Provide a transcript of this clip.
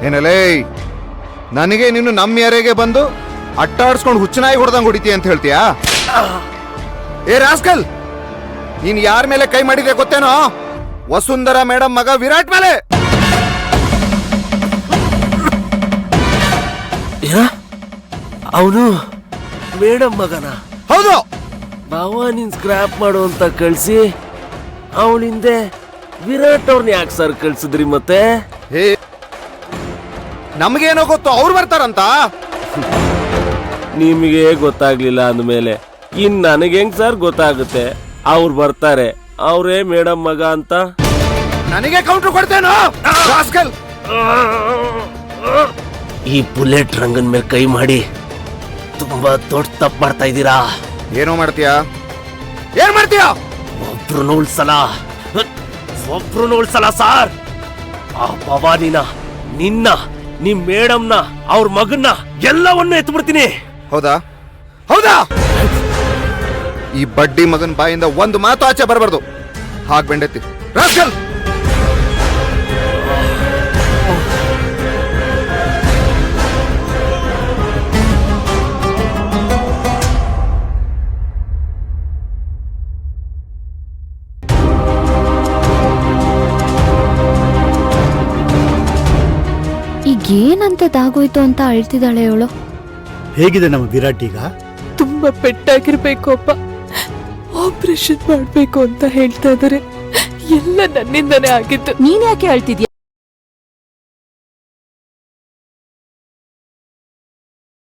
ಏನಲೇ, ನನಗೆ ನೀನು ನಮ್ಮ ಯಾರೆಗೆ ಬಂದು ಅಟ್ಟಾಡ್ಸ್ಕೊಂಡು ಹುಚ್ಚನಾಯಿ ಹೊಡೆದಂಗೆ ಹೊಡಿತೀಯ ಅಂತ ಹೇಳ್ತೀಯಾ? ಏ ರಾಸ್ಕಲ್, ನೀನ್ ಯಾರ ಮೇಲೆ ಕೈ ಮಾಡಿದೆ ಗೊತ್ತೇನೋ? ವಸುಂಧರಾ ಮೇಡಮ್ ಮಗ ವಿರಾಟ್ ಮೇಲೆ. ಅವನು ಮೇಡಮ್ ಮಗನ? ಹೌದು. ಬಾವ ನೀನ್ ಸ್ಕ್ರಾಪ್ ಮಾಡು ಅಂತ ಕಳ್ಸಿ ಅವಳಿಂದೆ ವಿರಾಟ್ ಅವ್ರನ್ನ ಯಾಕೆ ಸರ್ ಕಳ್ಸಿದ್ರಿ ಮತ್ತೆ? ಹೇ, ನಮಗೇನೋ ಗೊತ್ತು ಅವ್ರು ಬರ್ತಾರಂತ. ನಿಮಗೆ ಗೊತ್ತಾಗ್ಲಿಲ್ಲ ಅಂದ್ಮೇಲೆ ಇನ್ ನನಗೆ ಹೆಂಗ್ ಸರ್ ಗೊತ್ತಾಗುತ್ತೆ? ಅವ್ರು ಬರ್ತಾರೆ, ಅವರೇ ಮೇಡಮ್ ಮಗ ಅಂತ. ನನಗೆ ಕೌಂಟರ್ ಕೊಡ್ತೇನೋ ರಾಸ್ಕಲ್? ಈ ಬುಲೆಟ್ ರಂಗನ್ ಮೇಲೆ ಕೈ ಮಾಡಿ ತುಂಬಾ ದೊಡ್ಡ ತಪ್ಪು ಮಾಡ್ತಾ ಇದ್ದೀರಾ. ಏನೋ ಮಾಡ್ತೀಯಾ? ಏನ್ ಮಾಡ್ತೀಯಾ? ಒಬ್ರು ಉಳ್ಸಲ್ಲ ಸಾರ್. ಆ ಭವಾನಿನ, ನಿನ್ನ, ನಿಮ್ ಮೇಡಮ್ನ, ಅವ್ರ ಮಗನ್ನ ಎಲ್ಲವನ್ನೂ ಎತ್ಬಿಡ್ತೀನಿ. ಹೌದಾ? ಹೌದಾ? ಈ ಬಡ್ಡಿ ಮಗನ್ ಬಾಯಿಂದ ಒಂದು ಮಾತು ಆಚೆ ಬರಬಾರ್ದು. ಹಾಗೆ ಬೆಂಡೆತ್ತಿ ರಾಸ್ಕಲ್. ಈಗೇನಂತದಾಗೋಯ್ತು ಅಂತ ಅಳ್ತಿದ್ದಾಳೆ ಅವಳು. ಹೇಗಿದೆ ನಮ್ಮ ವಿರಾಟ್ ಈಗ? ತುಂಬಾ ಪೆಟ್ಟಾಗಿರ್ಬೇಕು ಅಪ್ಪ. ಆಪರೇಷನ್ ಮಾಡ್ಬೇಕು ಅಂತ ಹೇಳ್ತಾ ಇದಾರೆ. ಎಲ್ಲ ನನ್ನಿಂದನೇ ಆಗಿತ್ತು. ನೀನ್ ಯಾಕೆ ಅಳ್ತಿದ್ಯಾ?